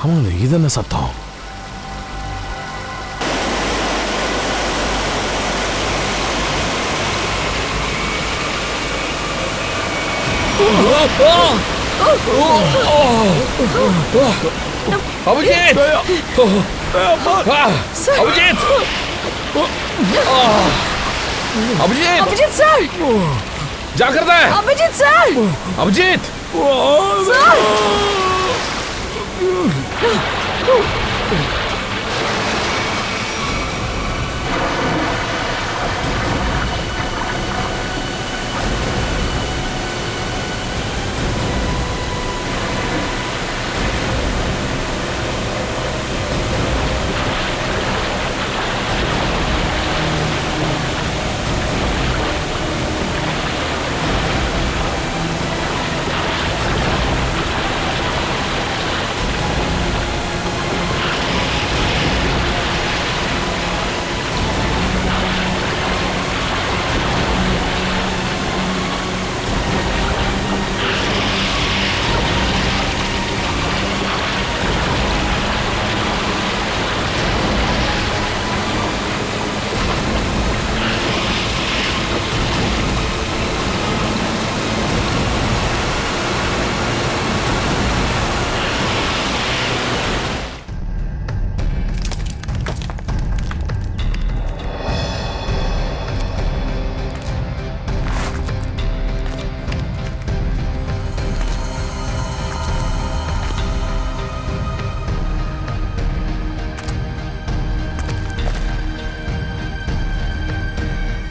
ஆமாங்க, இது என்ன சத்தம்? அபிஜித்! அபிஜித்! அபிஜித்! அபிஜித் சார்! ஜாக்கிரதை! Abhijit sir! Abhijit! Sir!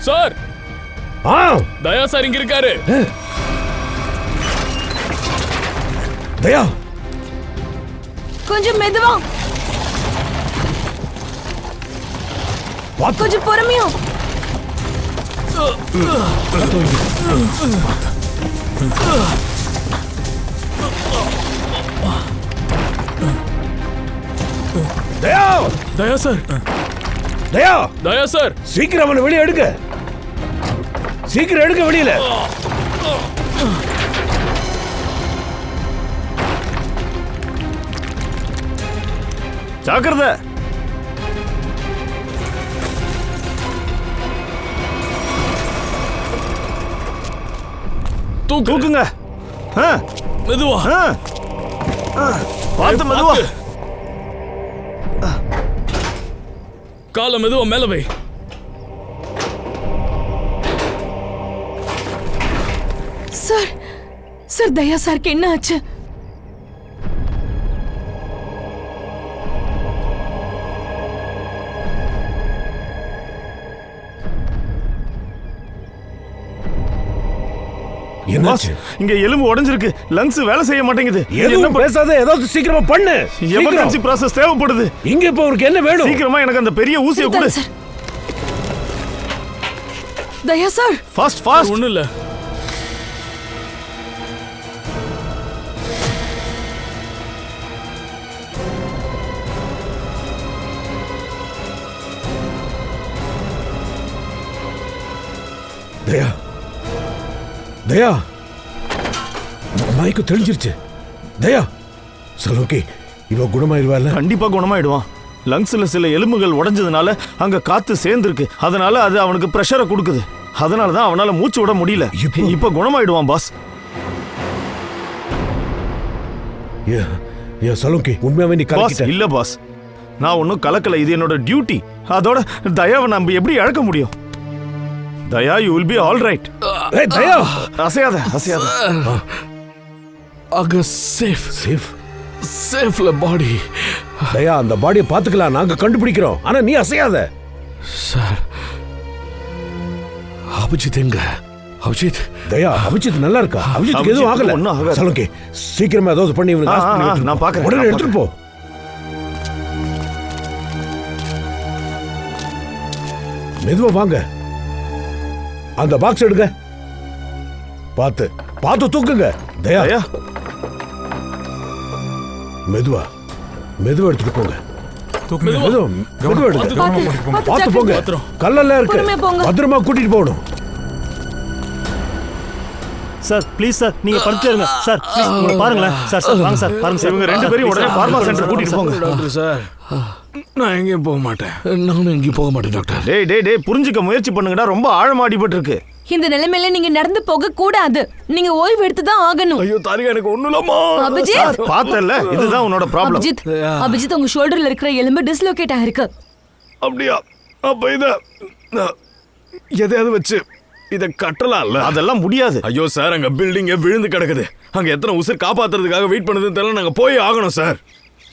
Sir! Daya sir இங்க இருக்காரு. தயா, கொஞ்சம் மெதுவா, கொஞ்சம் பொறுமையா. தயா! தயா சார்! தயா! தயா சார்! சீக்கிரம் அவனை வெளியே எடுக்க. சீக்கிரம் எடுக்க வெளியில. ஜாக்கிரதை. தூக்குங்க. மெதுவா. பார்த்து மெதுவா. கால மெதுவா மேல வை. சார், சார், தயா சாருக்கு என்ன ஆச்சு? என்னாச்சு? இங்க எலும்பு உடைஞ்சிருக்கு, லங்ஸ் வேலை செய்ய மாட்டேங்குது. எதுவும் பேசாத, ஏதாவது சீக்கிரமா பண்ணு. எமர்ஜென்சி ப்ராசஸ் தேவைப்படுது. இங்க இப்ப அவருக்கு என்ன வேணும்? சீக்கிரமா எனக்கு அந்த பெரிய ஊசியை கொடு. தயா சார், ஃபாஸ்ட் ஃபாஸ்ட். ஒண்ணும் இல்ல. தயா, தயா, மைக்கு தெளிஞ்சிருச்சு. தயா, சரி, ஓகே, இவ குணமாயிருவாள். கண்டிப்பா குணமாயிடுவான். லங்ஸ்ல சில எலும்புகள் உடைஞ்சதுனால அங்க காத்து சேர்ந்துருக்கு. அதனால அது அவனுக்கு பிரஷரை கொடுக்குது. அதனால தான் அவனால மூச்சு விட முடியல. இப்ப குணமாயிடுவான் பாஸ். சலோகி, உண்மையாவே நீ கலக்கிட்ட? இல்ல பாஸ், நான் ஒன்னும் கலக்கல. இது என்னோட டியூட்டி. அதோட தயாவை நம்ம எப்படி இழக்க முடியும்? Daya, you will be all right. ஏய் தயா, அசையாத அசையாத. அங்க சேஃப் சேஃப் சேஃப்ல பாடி. தயா, அந்த பாடியை பாத்துக்கலாம், நாங்க கண்டுபிடிக்கிறோம். ஆனா நீ அசையாத. சார், அபிஜித் எங்க? அபிஜித்? தயா, அபிஜித் நல்லா இருக்கா? அபிஜித் எதுவும் ஆகல. சலோகி, சீக்கிரமா ஏதாவது பண்ணி நான் பாக்குறேன். உடனே எடுத்துட்டு போ. மெதுவா வாங்க. அந்த பாக்ஸ் எடுங்க. பார்த்து பார்த்து தூக்குங்க. தயா, மெதுவா மெதுவா எடுத்துட்டு போங்க. மெதுவா எடுங்க. பார்த்து போங்க. கல்லெல்லாம் இருக்கு, பத்திரமா கூட்டிட்டு போகணும். சார் ப்ளீஸ் சார் நீங்க படுத்துருங்க சார் ப்ளீஸ் உங்களை பாருங்களேன் சார் சார் வாங்க சார் பாருங்க சார் இவங்க ரெண்டு பேரும் உடனே ஃபார்மா சென்டர் கூட்டிட்டு போங்க. டாக்டர் சார் நான் எங்கேயும் போக மாட்டேன். நானும் எங்கேயும் போக மாட்டேன் டாக்டர். டேய் புரிஞ்சுக்க முயற்சி பண்ணுங்கடா. ரொம்ப ஆழமா அடிபட்டு இருக்கு. இந்த நிலைமையில நீங்க நடந்து போக கூடாது. நீங்க ஓய்வு எடுத்து தான் ஆகணும். ஐயோ தாரிகா எனக்கு ஒண்ணும் இல்லம்மா. அபிஜித் பார்த்தல இதுதான் உன்னோட ப்ராப்ளம். அபிஜித் உங்க ஷோல்டர்ல இருக்கிற எலும்பு டிஸ்லோகேட் ஆயிருக்கு. அப்படியா? அப்ப எதையாவது வச்சு இத கட்டலாம்ல? அதெல்லாம் முடியாது. ஐயோ சார் அங்க பில்டிங்கே விழுந்து கிடக்குது. அங்க எத்தனை உசுர் காப்பாத்துறதுக்காக வெயிட் பண்ணதுன்னு தெரியல. நாங்க போய் ஆகணும் சார்.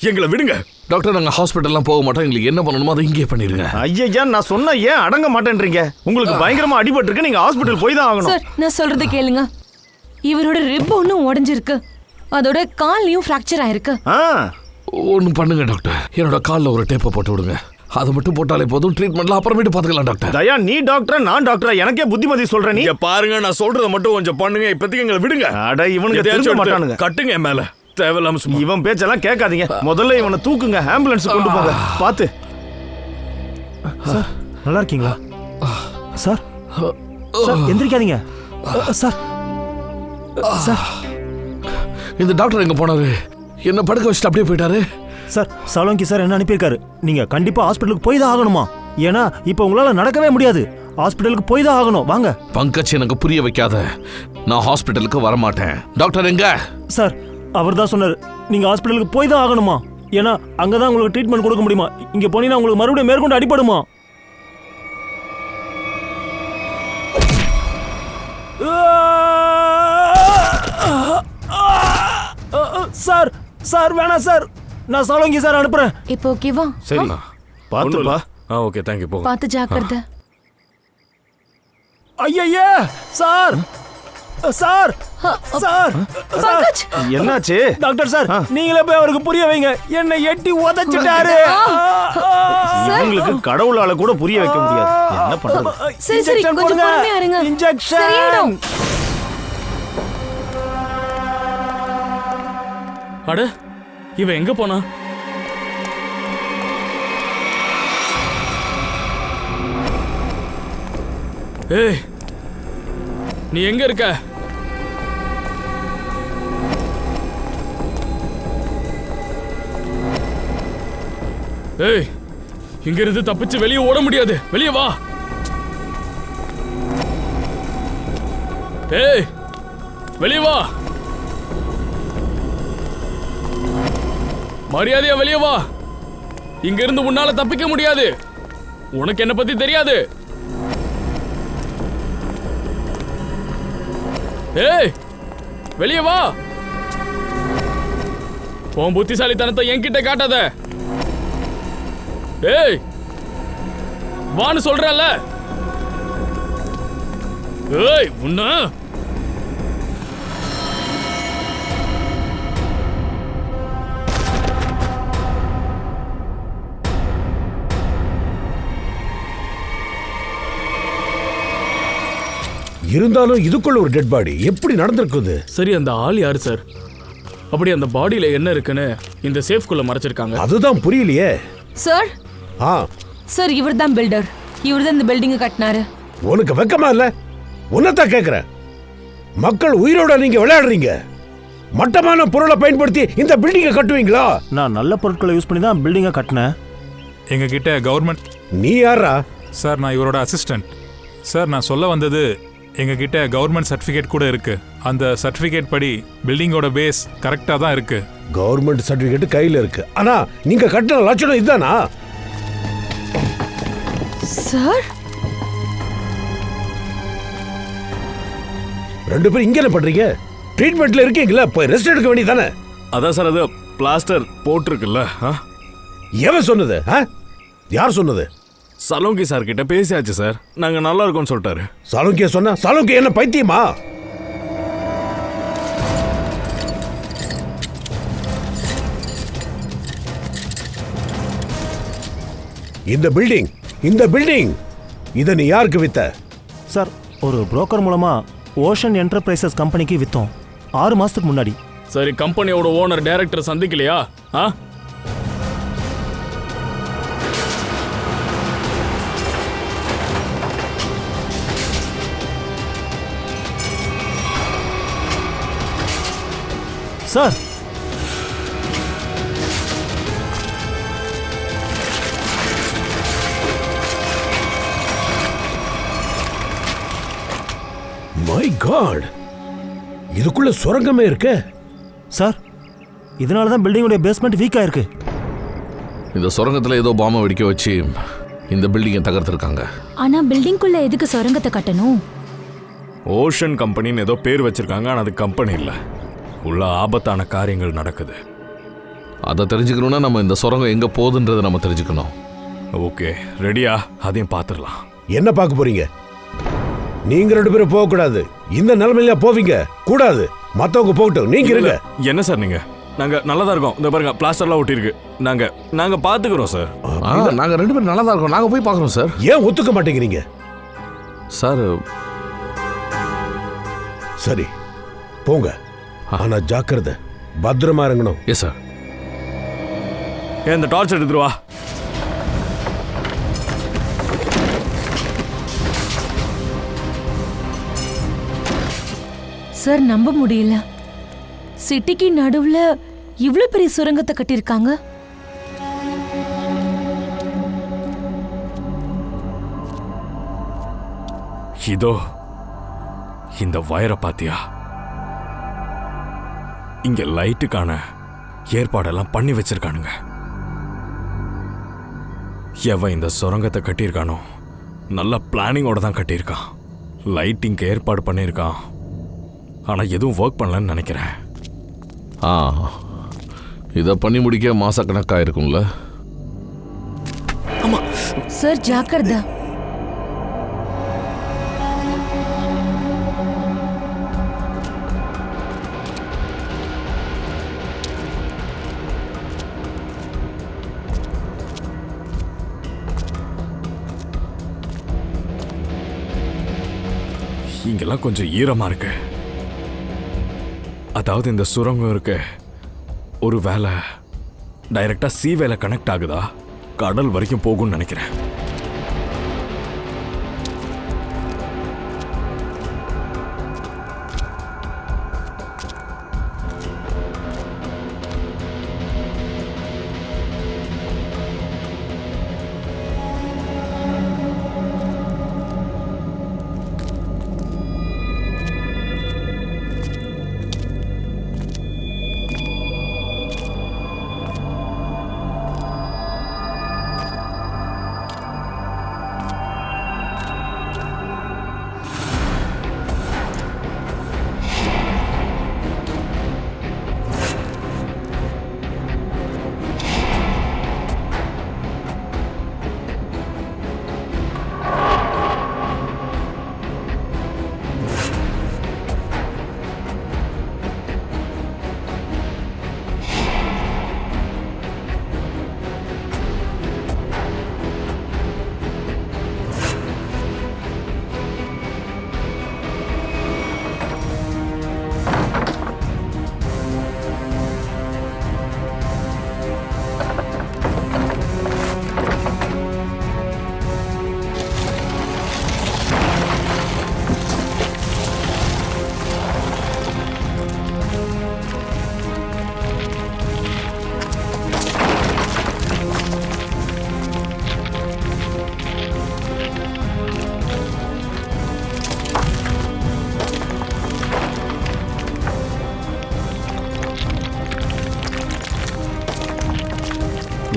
எங்களை விடுங்க டாக்டர். நாங்க ஹாஸ்பிட்டல்லாம் போக மாட்டோம். எங்களுக்கு என்ன பண்ணணுமோ அதை இங்கே பண்ணிருங்க. ஐயா நான் சொன்னா ஏன் அடங்க மாட்டேன்றீங்க? உங்களுக்கு பயங்கரமா அடிபட்டு இருக்கு. நீங்க ஹாஸ்பிடல் போய் தான் ஆகணும். சார் நான் சொல்றதை கேளுங்க. இவரோட ரிப் ஒன்னும் உடைஞ்சிருக்கு. அதோட கால்லையும் ஃப்ராக்சர் ஆயிருக்கு. ஒன்னு பண்ணுங்க டாக்டர். என்னோட கால்ல ஒரு டேப்பை போட்டு விடுங்க. அது மட்டும் போட்டாலே போதும். ட்ரீட்மெண்ட்ல அப்புறமேட்டு பாத்துக்கலாம் டாக்டர். தயா நீ டாக்டரா நான் டாக்டரா? எனக்கே புத்திமதி சொல்றேன். நீ பாருங்க நான் சொல்றத மட்டும் கொஞ்சம் பண்ணுங்க. இப்போதைக்கு எங்களை விடுங்க. அட இவனுக்கு தெரிஞ்ச மாட்டானுங்க. கட்டுங்க மேல. தேவையில்லாம சும்மா இவன் பேச்செல்லாம் கேட்காதீங்க. முதல்ல இவனை தூக்குங்க. ஆம்புலன்ஸ் கொண்டு போங்க. பாத்து. சார் நல்லா இருக்கீங்களா சார்? சார் எந்திரிக்காதீங்க சார். சார் இந்த டாக்டர் எங்க போனாரு? என்ன படுக்க வச்சுட்டு அப்படியே போயிட்டாரு. சார் சலோங்கி சார் என்ன அனுப்பியிருக்காரு. நீங்க கண்டிப்பா ஹாஸ்பிட்டலுக்கு போய் தான் ஆகணுமா? ஏன்னா இப்போ உங்களால நடக்கவே முடியாது. ஹாஸ்பிட்டலுக்கு போய் தான் ஆகணும். வாங்க. பங்கஜ் எனக்கு புரிய வைக்காத. நான் ஹாஸ்பிட்டலுக்கு வர மாட்டேன். டாக்டர் எங்க? சார் அவர் தான் சொன்னார் நீங்க ஹாஸ்பிட்டலுக்கு போய் தான் ஆகணுமா? ஏன்னா அங்கதான் உங்களுக்கு ட்ரீட்மெண்ட் கொடுக்க முடியுமா. இங்க போனீங்கன்னா உங்களுக்கு மறுபடியும் மேற்கொண்டு அடிபடுமா? சார் சார் வேணாம் சார். நான் சலோங்கி சார் அனுப்புறேன். இப்போ ஓகேவா? சரி பாத்துப்பா. Okay thank you. போங்க. பார்த்து ஜாக்கிரதை. ஐயா சார் சார் சார் பங்கஜ் என்னாச்சு டாக்டர் சார் நீங்களே போய் அவருக்கு புரிய வைங்க. என்னை எட்டி உதைச்சிட்டாரு. இவங்களுக்கு கடவுளால கூட புரிய வைக்க முடியாது. என்ன பண்றது? சரி சரி கொஞ்சம் பொறுமையா இருங்க. இன்ஜெக்ஷன். அட இவன் எங்க போனா? ஏய் நீ எங்க இருக்க? ஏய் இங்க இருந்து தப்பிச்சு வெளியே ஓட முடியாது. வெளியே வா. ஏய் வெளியே வா. மரியாதையா வெளியே வா. இங்க இருந்து உன்னால தப்பிக்க முடியாது. உனக்கு என்ன பத்தி தெரியாது. ஏய் வெளியே வா. உன் புத்திசாலித்தனத்தை என்கிட்ட காட்டாத. ஏய் வான்னு சொல்றல. ஏய் உன்ன இருந்தாலும் இதுக்குள்ள ஒரு டெட் பாடி எப்படி நடந்திருக்குது? சரி அந்த ஆள் யாரு சார்? அப்படி அந்த பாடியில என்ன இருக்குன்னு இந்த சேஃப்குள்ள மறைச்சிருக்காங்க. அதுதான் புரியலையே சார். சார் இவர் தான் பில்டர். இவர் தான் இந்த பில்டிங்கை கட்டினாரு. உனக்கு வெக்கமா இல்ல? உன்னதான் கேக்குறேன். மக்கள் உயிரோட நீங்க விளையாடுறீங்க. மட்டமான பொருளை பயன்படுத்தி இந்த பில்டிங்கை கட்டுவீங்களா? நான் நல்ல பொருட்களை யூஸ் பண்ணி தான் பில்டிங்கை கட்டினேன். எங்க கிட்ட கவர்மெண்ட். நீ யாரா? சார் நான் இவரோட அசிஸ்டன்ட். சார் நான் சொல்ல வந்தது எங்ககிட்ட கவர்மெண்ட் சர்டிஃபிகேட் கூட இருக்கு. அந்த சர்டிஃபிகேட் படி பில்டிங்கோட பேஸ் கரெக்டாக தான் இருக்கு. கவர்மெண்ட் சர்டிஃபிகேட் கையில் இருக்கு. ஆனா நீங்க கட்டின லட்சணம் இதுதானா? சார் ரெண்டு பேரும் இங்க என்ன பண்றீங்க? ட்ரீட்மெண்ட்ல இருக்கீங்களா? போய் ரெஸ்ட் எடுக்க வேண்டியதானே? அதான் சார் அது பிளாஸ்டர் போட்டிருக்குல்ல. எவன் சொன்னது? யார் சொன்னது? சலோங்கி சார் கிட்ட பேசியாச்சு சார். நாங்க நல்லா இருக்கோம்னு சொல்லிட்டாரு. சலோங்கியா சொன்னா? சலோங்கி என்ன பைத்தியமா? இந்த பில்டிங் இதை நீ யாருக்கு வித்த? சார் ஒரு புரோக்கர் மூலமா ஓஷன் என்டர்பிரைசஸ் கம்பெனிக்கு வித்தோம் 6 மாசத்துக்கு முன்னாடி. சரி கம்பெனியோட ஓனர் டைரக்டர் சந்திக்கலையா? சார் மை காட், இதுக்குள்ள சுரங்கமே இருக்க. சார் இதனால தான் பில்டிங்கோட பேஸ்மெண்ட் வீக் ஆயிருக்கு. இந்த சுரங்கத்தில் ஏதோ பாம்பை வெடிக்க வச்சு இந்த பில்டிங்கை தகர்த்துருக்காங்க. ஆனா பில்டிங்குள்ள எதுக்கு சுரங்கத்தை கட்டணும்? ஓஷன் கம்பெனின்னு ஏதோ பேர் வச்சிருக்காங்க, ஆனால் அது கம்பெனி இல்லை. உள்ள ஆபத்தான காரியங்கள் நடக்குது. அதை தெரிஞ்சுக்கணும்னா நம்ம இந்த சுரங்கம் எங்கே போகுதுன்றதை நம்ம தெரிஞ்சுக்கணும். ஓகே, ரெடியா? அதையும் பார்த்துடலாம். என்ன பார்க்க போறீங்க? நீங்க 2 பேரும் போக கூடாது. இந்த நிலைமையில போவீங்க கூடாது. மத்தவங்க போகட்டும், நீங்க இருங்க. என்ன சார் நீங்க? நாங்க நல்லா தான் இருக்கோம். இந்த பாருங்க, பிளாஸ்டர்லாம் ஒட்டி இருக்கு. நாங்க பாத்துக்கிறோம் சார். நாங்கள் 2 பேரும் நல்லா தான் இருக்கோம். நாங்கள் போய் பார்க்குறோம் சார். ஏன் ஒத்துக்க மாட்டேங்கிறீங்க? சார் சரி போங்க, ஆனா ஜாக்கிரதை, பத்திரமா இறங்கணும். Yes sir. இந்த டார்ச் எடுத்துட்டு வா. சார் நம்ப முடியல, சிட்டிக்கு நடுவுல இவ்ளோ பெரிய சுரங்கத்தை கட்டியிருக்காங்க. இதோ இந்த வயரை பாத்தியா? இங்க லைட்டுக்கான ஏற்பாடெல்லாம் பண்ணி வச்சிருக்கானுங்க. எவன் இந்த சுரங்கத்தை கட்டியிருக்கானோ நல்ல பிளானிங்கோட தான் கட்டியிருக்கான். லைட்டிங்க்கு ஏற்பாடு பண்ணியிருக்கான். ஆனா எதுவும் ஒர்க் பண்ணலன்னு நினைக்கிறேன். இதை பண்ணி முடிக்க மாசக்கணக்காக இருக்கும்ல. சார் ஜாக்கிரதா. இங்கெல்லாம் கொஞ்சம் ஈரமா இருக்கு. அதாவது இந்த சுரங்கம் இருக்கு, ஒரு வேலை டைரக்டா சி வேலை கனெக்ட் ஆகுதா, கடல் வரைக்கும் போகும்னு நினைக்கிறேன்.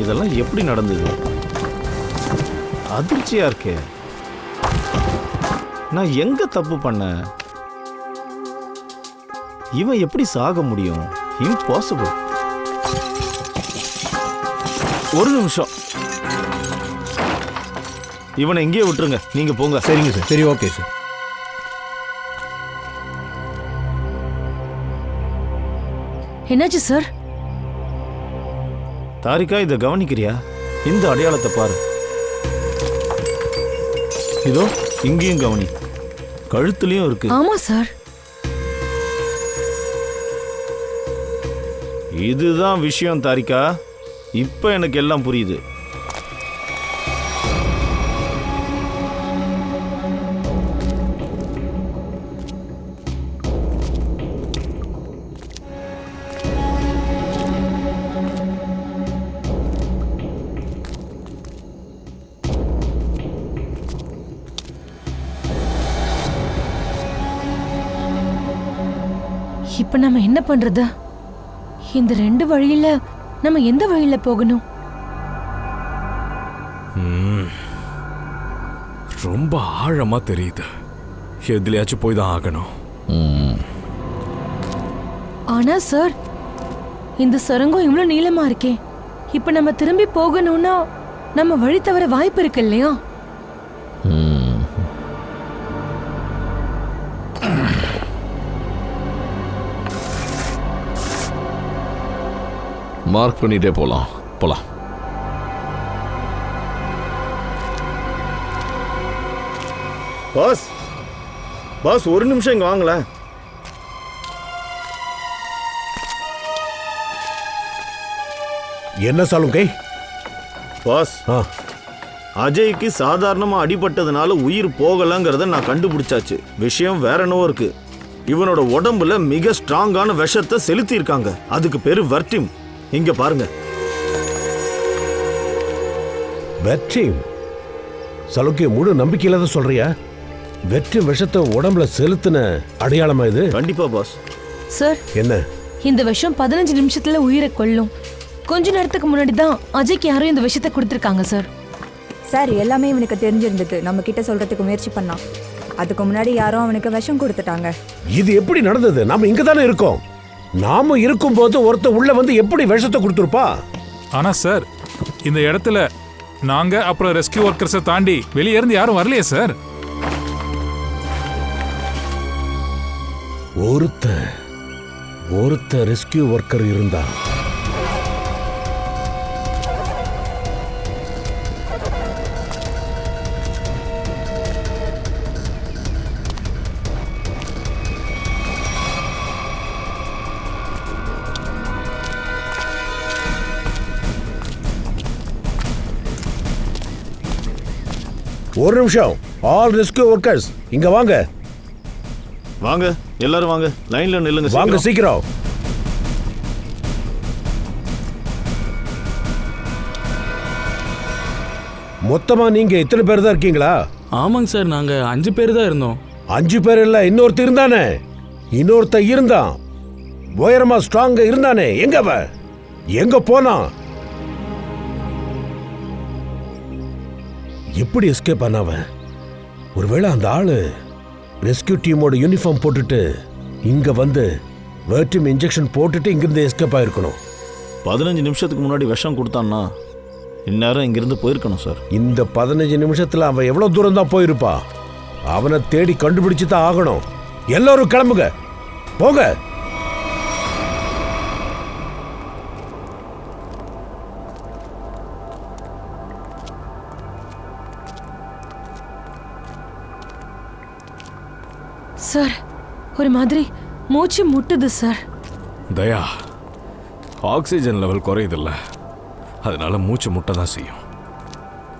இதெல்லாம் எப்படி நடந்தது? அதிர்ச்சியா இருக்கே. நான் எங்க தப்பு பண்ணேன்? இவன் எப்படி சாக முடியும்? இம்பாசிபிள். ஒரு நிமிஷம், இவனை இங்கேயே விட்டுருங்க, நீங்க போங்க. சரிங்க சார். சரி, ஓகே சார். என்னாச்சு சார்? தாரிகா, இதை கவனிக்கிறியா? இந்த அடையாளத்தை பாரு. இதோ இங்கேயும் கவனி, கழுத்துலயும் இருக்கு. ஆமா சார். இதுதான் விஷயம் தாரிகா. இப்ப எனக்கு எல்லாம் புரியுது. இப்ப நம்ம என்ன பண்றது? இந்த ரெண்டு வழியில நம்ம எந்த வழியில போகணும்? ரொம்ப ஆழமா தெரியுது. எதுலயாச்சும் போய் தான் ஆகணும். ஆனா சார், இந்த சுரங்கம் இவ்வளவு நீளமா இருக்கே. இப்ப நம்ம திரும்பி போகணும்னா நம்ம வழி தவற வாய்ப்பு இருக்கு இல்லையா? மார்க் பண்ணிட்டே போலாம். பாஸ் பாஸ், ஒரு நிமிஷம் இங்க வாங்களேன். என்ன சாலுங்கை? பாஸ், அஜய்க்கு சாதாரணமா அடிபட்டதுனால உயிர் போகலங்கிறத நான் கண்டுபிடிச்சாச்சு. விஷயம் வேற என்னவோ இருக்கு. இவனோட உடம்புல மிக ஸ்ட்ராங்கான விஷத்தை செலுத்தி இருக்காங்க. அதுக்கு பேரு வெர்டிம். இங்க பாருங்க. வெர்டிம்? சலுங்கை, முழு நம்பிக்கையில தான் சொல்றியா? வெற்றி விஷத்தை உடம்புல செலுத்தின அடையாளமா இது? கண்டிப்பா பாஸ். சார், என்ன இந்த விஷம் 15 நிமிஷத்துல உயிரை கொல்லும். கொஞ்ச நேரத்துக்கு முன்னாடி தான் அஜய்க்கு யாரும் இந்த விஷத்தை கொடுத்துருக்காங்க சார். சார், எல்லாமே இவனுக்கு தெரிஞ்சிருந்தது. நம்ம கிட்ட சொல்றதுக்கு முயற்சி பண்ணான். அதுக்கு முன்னாடி யாரும் அவனுக்கு விஷம் கொடுத்துட்டாங்க. இது எப்படி நடந்தது? நாம இங்க தானே இருக்கோம். நாம இருக்கும்போது ஒருத்தர் உள்ள வந்து எப்படி விஷத்தை கொடுத்துருப்பா? ஆனா சார், இந்த இடத்துல நாங்க அப்புறம் ரெஸ்கியூ ஒர்க்கர்ஸை தாண்டி வெளியே இருந்து யாரும் வரலையே சார். ஒருத்த ரெஸ்கியூ ஒர்க்கர் இருந்தா ஒரு நிமிஷம். ஆல் ரெஸ்கியூ ஒர்க்கர்ஸ் இங்க வாங்க. வாங்க, எல்லாரும் வாங்க. லைன்ல நில்லுங்க. வாங்க சீக்கிரம். மொத்தமா நீங்க இத்தனை பேர் தான் இருக்கீங்களா? ஆமாங்க சார், நாங்க 5 பேர் தான் இருந்தோம். 5 பேர் இல்ல, இன்னொருத்த இருந்தானே. இன்னொருத்த இருந்தான், உயரமா ஸ்ட்ராங்கா இருந்தானே. எங்க அவன்? எங்க போனா? எப்படி எஸ்கேப் ஆனவன்? ஒருவேளை அந்த ஆளு ரெஸ்கியூ டீமோட யூனிஃபார்ம் போட்டுட்டு இங்க வந்து வெர்டிம் இன்ஜெக்ஷன் போட்டுட்டு இங்கிருந்து எஸ்கேப் ஆயிருக்கணும். 15 நிமிஷத்துக்கு முன்னாடி விஷம் கொடுத்தான்னா இந்நேரம் இங்கிருந்து போயிருக்கணும் சார். இந்த 15 நிமிஷத்துல அவன் எவ்வளவு தூரம் தான் போயிருப்பா? அவனை தேடி கண்டுபிடிச்சு தான் ஆகணும். எல்லாரும் கிளம்புங்க, போங்க. சார், ஒரு மாதிரி மூச்சு முட்டுது சார். தயா, ஆக்சிஜன் லெவல் குறையுதில்ல, அதனால மூச்சு முட்டை தான் செய்யும்.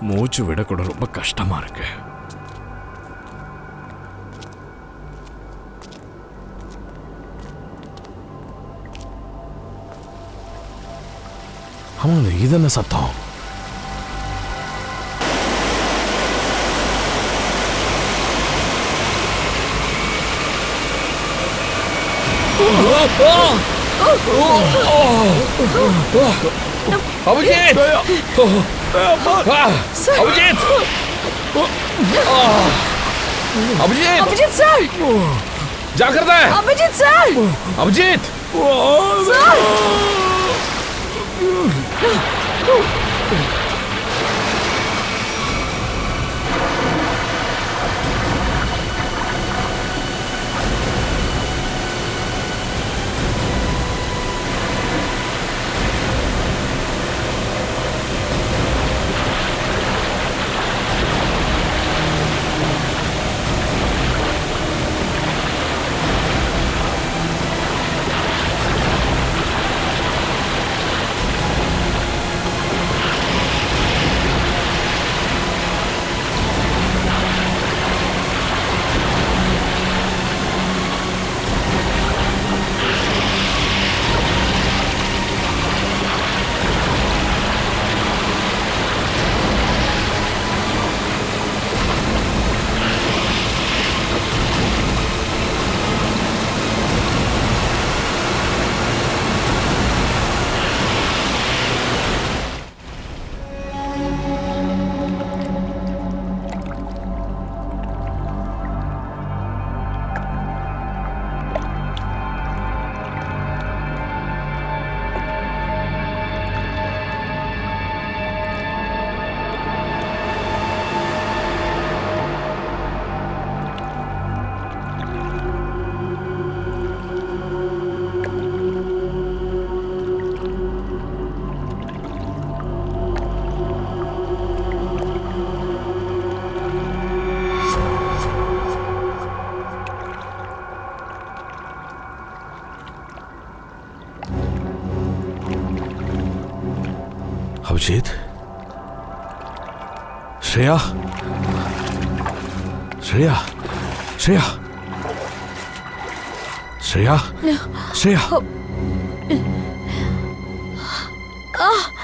மூச்சு விட கூட ரொம்ப கஷ்டமா இருக்கு. ஆமாங்க, இது என்ன சத்தம்? அபிஜித்! அபிஜித்! அபிஜித்! அபிஜித் சார்! ஜாக்கிரதை! அபிஜித் சார்! அபிஜித்! சார்! அபிஜித், ஸ்ரேயா, ஸ்ரேயா, ஸ்ரேயா, ஸ்ரேயா, ஸ்ரேயா,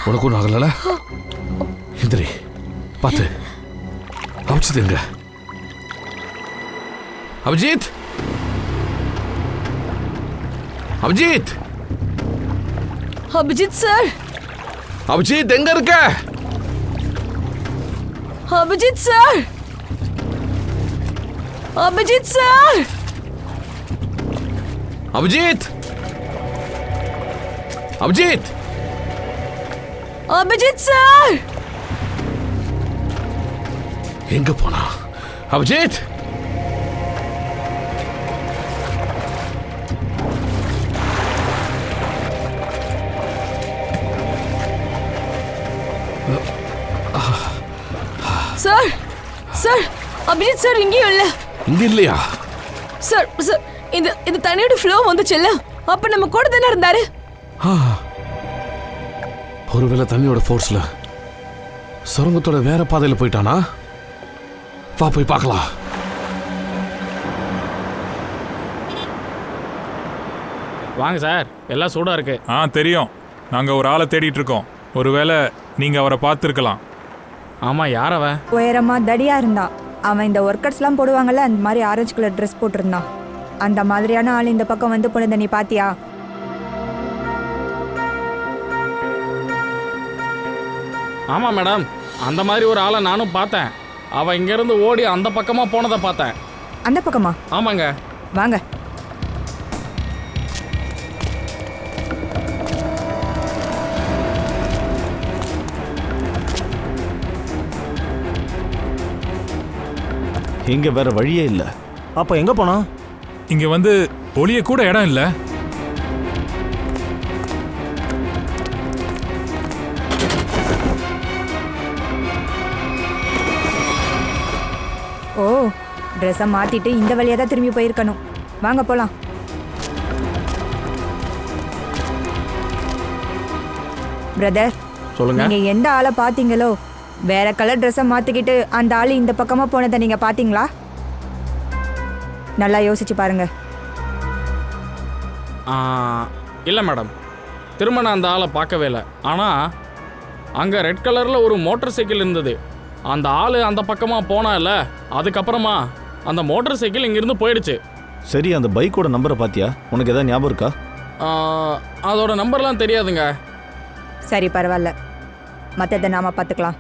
உனக்கு ஒன்றும் ஆகல? இந்திரி பார்த்து. அபிஜித் எங்க? அபிஜித், அபிஜித், அபிஜித் சார், அபிஜித் எங்க இருக்க? Abhijit sir, Abhijit sir, Abhijit, Abhijit, Abhijit sir, எங்க போனா? Abhijit, sir, sir, Abhijit sir இங்கேயும் இல்ல. இங்க இல்லையா? சார், சார், இந்த தண்ணியோட ஃப்ளோ வந்துச்சுல்ல, அப்ப நம்ம கூட தானே இருந்தாரு. ஒருவேளை தண்ணியோட ஃபோர்ஸ்ல சுரங்கத்தோட வேற பாதையில போயிட்டானா? வா போய் பார்க்கலாம். வாங்க சார், எல்லாம் சூடாக இருக்கு. தெரியும். நாங்கள் ஒரு ஆளை தேடிட்டு இருக்கோம். ஒருவேளை நீங்கள் அவரை பார்த்துருக்கலாம். ஆமாம், யார் அவன்? உயரமா தடியா இருந்தான். அவன் இந்த ஒர்க்கர்ஸ்லாம் போடுவாங்கல்ல, அந்த மாதிரி ஆரஞ்சு கலர் ட்ரெஸ் போட்டிருந்தான். அந்த மாதிரியான ஆள் இந்த பக்கம் வந்து போனதை நீ பாத்தியா? ஆமாம் மேடம், அந்த மாதிரி ஒரு ஆளை நானும் பார்த்தேன். அவன் இங்கேருந்து ஓடி அந்த பக்கமாக போனதை பார்த்தேன். அந்த பக்கமா? ஆமாங்க. வாங்க. இங்க வேற வழியே இல்ல. அப்ப எங்க போனா? இங்கே வந்து ஒளிய கூட இடம் இல்லை. ஓ, ட்ரெஸ்ஸை மாத்திட்டு இந்த வழியா தான் திரும்பி போயிருக்கணும். வாங்க போலாம். பிரதர், சொல்லுங்க. நீங்க எந்த ஆளை பாத்தீங்களோ, வேற கலர் ட்ரெஸ்ஸை மாத்திக்கிட்டு அந்த ஆள் இந்த பக்கமா போனதை நீங்க பாத்தீங்களா? நல்லா யோசிச்சு பாருங்க. இல்லை மேடம், திரும்ப நான் அந்த ஆளை பார்க்கவே இல்லை. ஆனால் அங்கே ரெட் கலரில் ஒரு மோட்டார் சைக்கிள் இருந்தது. அந்த ஆள் அந்த பக்கமாக போனால, அதுக்கப்புறமா அந்த மோட்டார் சைக்கிள் இங்கேருந்து போயிடுச்சு. சரி, அந்த பைக்கோட நம்பரை பாத்தியா? உனக்கு ஏதாவது ஞாபகம் இருக்கா? அதோட நம்பர்லாம் தெரியாதுங்க. சரி, பரவாயில்ல, மற்றதை நாம பார்த்துக்கலாம்.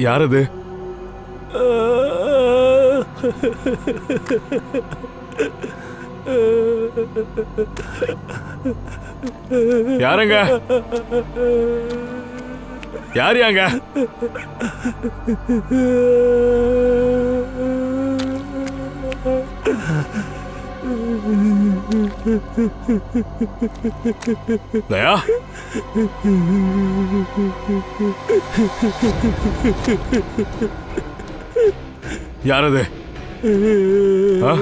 யார் அது? யாருங்க? யார் யாங்க? தயா, யார் அது? ஆ?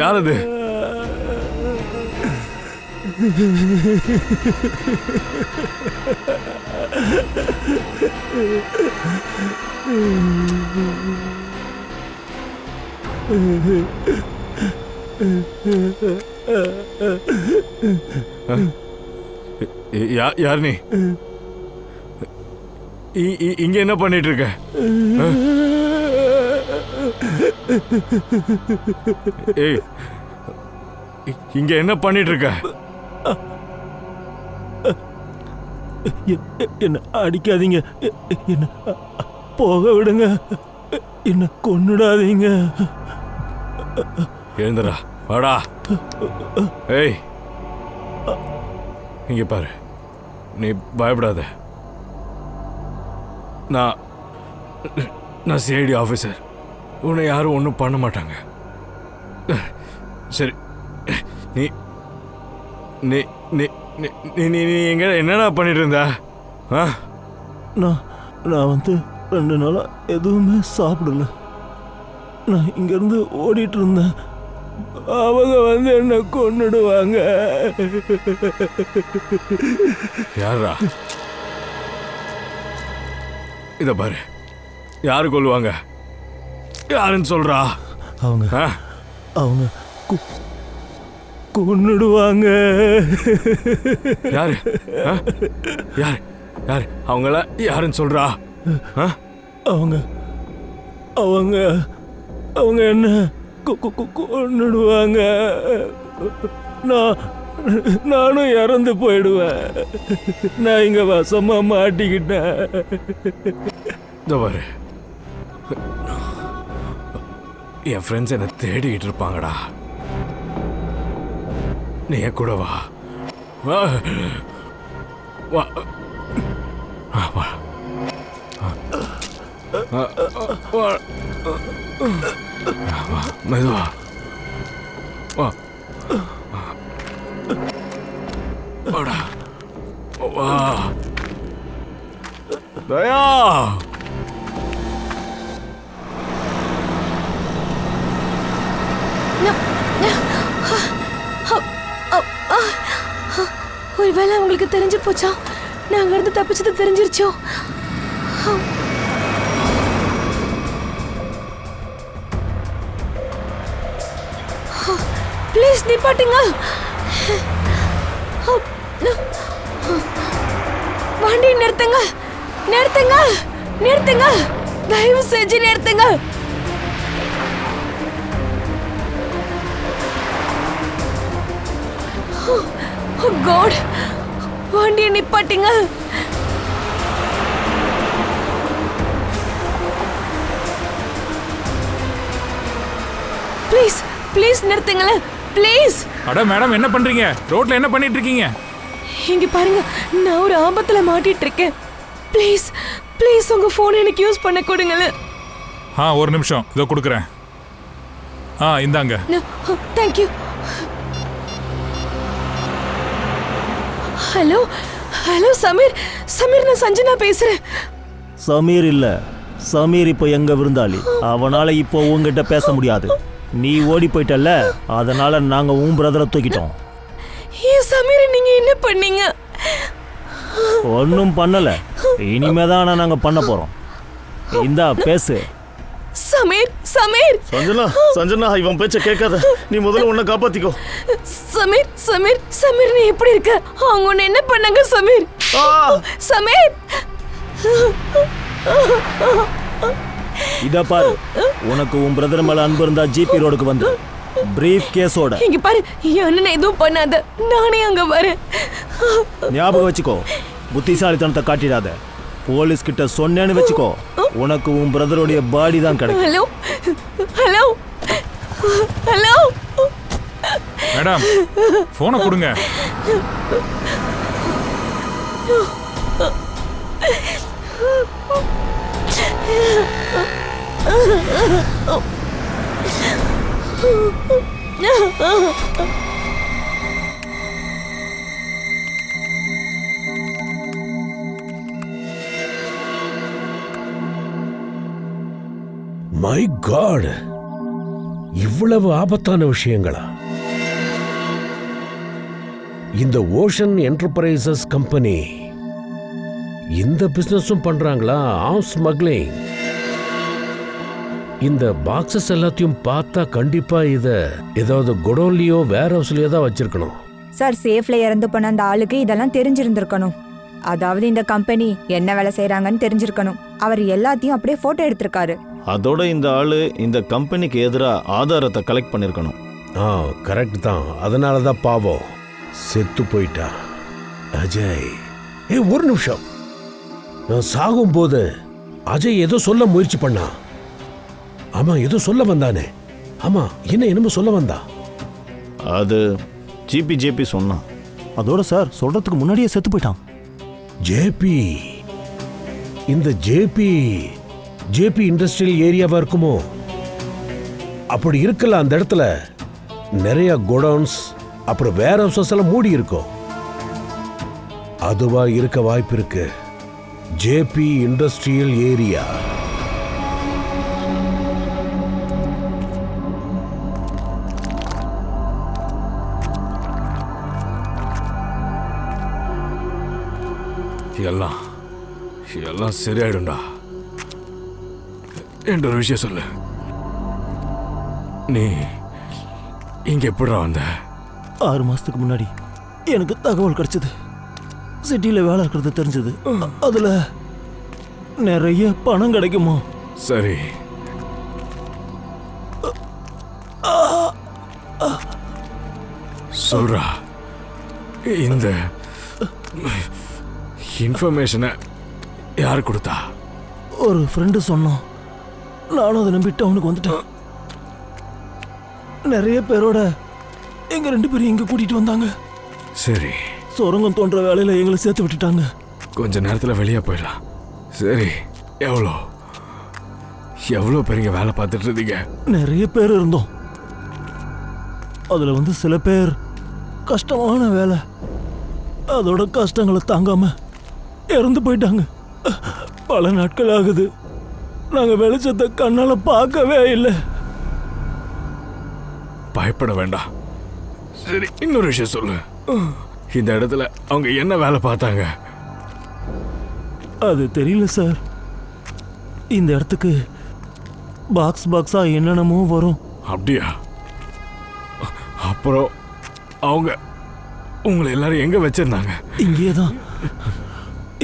யார் அது? யார் நீ? இங்க என்ன பண்ணிட்டு இருக்க? ஏய், இங்க என்ன பண்ணிட்டு இருக்க? என்ன அடிக்காதீங்க, என்ன போக விடுங்க, என்ன கொன்னுடாதீங்க. எழுந்துடா, வாடா. ஏய், இங்க பாரு, நீ பயப்படாத. நான் சிஐடி ஆஃபீஸர். உன்னை யாரும் ஒன்றும் பண்ண மாட்டாங்க. சரி, நீ நீ நீ நீ நீ நீ எங்க என்னடா பண்ணிட்டு இருந்த? நான் வந்து 2 நாளா எதுவுமே சாப்பிடல. நான் இங்கேருந்து ஓடிட்டு இருந்தேன். அவங்க வந்து என்ன கொன்னுடுவாங்க. யாரா? இத பாரு, யாரு கொல்லுவாங்க? யாருன்னு சொல்றா? அவங்க கொன்னுடுவாங்க. யாரு? யாரு? யாரு அவங்கள? யாருன்னு சொல்றா? அவங்க அவங்க அவங்க என்ன கொன்னுடுவாங்க. நானும் இறந்து போயிடுவேன். நான் இங்க வசமா மாட்டிக்கிட்டேன். இந்த பாரு, என் ஃப்ரெண்ட்ஸ் என்னை தேடிக்கிட்டு இருப்பாங்கடா. நீ என் கூட வா. வா வா வா. மெதுவா வா. வாடா வா. தயா, ஒருவேளை அவங்களுக்கு தெரிஞ்சு போச்சா? நாங்க இருந்து தப்பிச்சது தெரிஞ்சிருச்சோ? ப்ளீஸ் நிப்பாட்டுங்க. வண்டி நிறுத்துங்க, நிறுத்துங்க, நிறுத்துங்க, தயவு செஞ்சு நிறுத்துங்க. God, வண்டியை நிப்பாட்டுங்க. ப்ளீஸ் ப்ளீஸ் நிறுத்துங்களேன், ப்ளீஸ். அட மேடம், என்ன பண்றீங்க? ரோட்ல என்ன பண்ணிட்டு இருக்கீங்க? இங்க பாருங்க, நான் ஒரு ஆபத்துல மாட்டிட்டு இருக்கேன். ப்ளீஸ் ப்ளீஸ் உங்க போன் எனக்கு யூஸ் பண்ண கொடுங்களேன். ஒரு நிமிஷம், இதோ கொடுக்குறேன். இந்தாங்க. Thank you. Hello hello Sameer, Sameer, நான் சஞ்சனா பேசுறேன். சமீர் இல்ல, சமீர் இப்போ எங்க விருந்தாளி. அவனால இப்போ உங்ககிட்ட பேச முடியாது. நீ ஓடி போயிட்டல்ல, அதனால நாங்க உன் பிரதரை தூக்கிட்டோம். ஏன் சமீர், நீங்க என்ன பண்ணீங்க? ஒன்றும் பண்ணல, இனிமேதான் நாங்க பண்ண போறோம். இந்தா பேசு. சமீர், சமீர். சஞ்சனா, சஞ்சனா, இவன் பேச்ச கேட்காத. நீ முதல்ல உன்னை காப்பாத்திக்கோ. சமீர், சமீர், சமீர், நீ எப்படி இருக்க? அவங்க உன்னை என்ன பண்ணாங்க சமீர்? சமீர், இத பாரு, உனக்கு உன் பிரதர் மேல அன்பு இருந்தா ஜிபி ரோடுக்கு வந்து பிரீஃப் கேஸோட. இங்க பாரு, என் அண்ணனை எதுவும் பண்ணாத, நானே அங்க வரேன். ஞாபகம் வச்சுக்கோ, புத்திசாலித்தனத்தை காட்டிடாத. போலீஸ் கிட்ட சொன்னேன்னு வச்சுக்கோ, உனக்கு உன் பிரதருடைய பாடி தான் கிடைக்கும். ஹலோ ஹலோ ஹலோ மேடம், போனை கொடுங்க. மை காட், இவ்வளவு ஆபத்தான விஷயங்களா? இந்த ஓஷன் என்டர்பிரைசஸ் கம்பெனி இந்த பிசினஸும் பண்றாங்களா? Arms smuggling. இந்த பாக்ஸஸ் எல்லாத்தையும் பார்த்தா கண்டிப்பா இத ஏதாவது குடோன்லயோ வேர் ஹவுஸ்லயோ தான் வச்சிருக்கணும். சார், சேஃப்ல இறந்து போன அந்த ஆளுக்கு இதெல்லாம் தெரிஞ்சிருந்திருக்கணும். அதாவது இந்த கம்பெனி என்ன வேலை செய்றாங்கன்னு தெரிஞ்சிருக்கணும். அவர் எல்லாத்தையும் அப்படியே போட்டோ எடுத்திருக்காரு. அதோட இந்த ஆளு இந்த கம்பெனிக்கு எதிராக ஆதாரத்தை கலெக்ட் பண்ணிருக்கணும். கரெக்ட் தான். அதனால தான் பாவம் செத்து போயிட்டா. அஜய், ஒரு நிமிஷம். நான் சாகும்போது அஜய் ஏதோ சொல்ல முயற்சி பண்ணா. ஆமா, ஏதோ சொல்ல வந்தானே. ஆமா, என்னமோ சொல்ல வந்தா. அது ஜேபி சொன்னான். அதோட சார், சொல்றதுக்கு முன்னாடியே செத்து போயிட்டான். ஜேபி, இந்த ஜேபி இண்டஸ்ட்ரியல் ஏரியாவா இருக்குமோ? அப்படி இருக்கல. அந்த இடத்துல நிறைய கோடவுன்ஸ் அப்புறம் வேர் ஹவுசஸ் எல்லாம் மூடி இருக்கும். அதுவா இருக்க வாய்ப்பு இருக்கு. JP industrial area. எல்லாம் சரியாயிடும்டா. என்ற ஒரு விஷயம் சொல்லு. நீ இங்க எப்படிடா வந்த? 6 மாசத்துக்கு முன்னாடி எனக்கு தகவல் கிடைச்சது. சிட்டியில் வேலை இருக்கிறது தெரிஞ்சது. அதுல நிறைய பணம் கிடைக்குமா? சரி, சொல்றா. இந்த இன்ஃபர்மேஷனை யார் கொடுத்தா? ஒரு ஃப்ரெண்டு சொன்னான். நானும் அதை நம்பி டவுனுக்கு வந்துட்டேன். நிறைய பேரோட எங்க 2 பேரும் இங்க கூட்டிட்டு வந்தாங்க. சரி, சுரங்கம் தோன்ற வேலையில எங்களை சேர்த்து விட்டுட்டாங்க. கொஞ்ச நேரத்தில் வெளியே போயிடலாம். சரி, எவ்வளோ பெரிய வேலை பார்த்துட்டு இருந்தீங்க? நிறைய பேர் இருந்தோம். அதுல சில பேர் கஷ்டமான வேலை, அதோட கஷ்டங்களை தாங்காம இறந்து போயிட்டாங்க. பல நாட்கள் ஆகுது. நாங்க வெளிச்சத்தை கண்ணால பார்க்கவே இல்லை. பயப்பட வேண்டாம். சரி, இன்னொரு விஷயம் சொல்லு. இந்த இடத்துல அவங்க என்ன வேலை பார்த்தாங்க? அது தெரியல சார். இந்த இடத்துக்கு பாக்ஸா என்னென்னமோ வரும். அப்படியா? அப்புறம் அவங்க உங்களை எல்லாரும் எங்க வச்சிருந்தாங்க?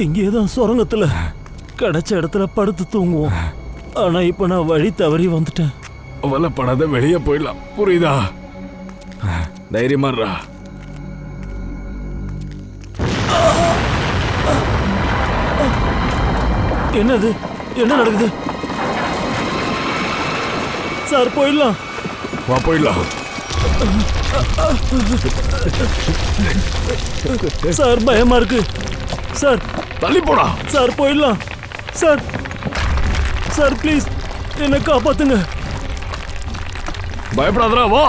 இங்கேதான் சுரங்கத்துல கிடைச்ச இடத்துல படுத்து தூங்குவோம். ஆனா இப்ப நான் வழி தவறி வந்துட்டேன். வல்லப்படாத, வெளியே போயிடலாம். புரியுதா? தைரியமாடுறா. என்னது? என்ன நடக்குது சார்? போயிடலாம். வா, போயிடலாம். சார், பயமா இருக்கு சார். தள்ளி போடா. சார், போயிடலாம் சார். சார், ப்ளீஸ் என்னை காப்பாத்துங்க. பயப்படாதடா, வா.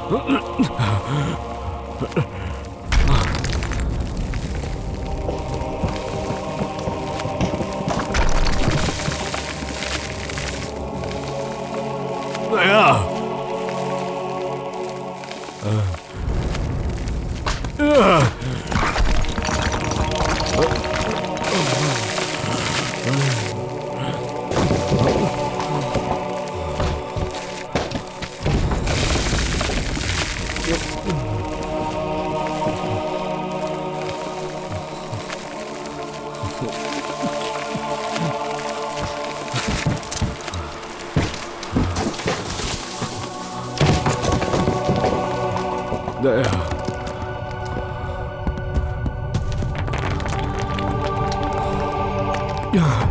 தயா. தயா. Yeah.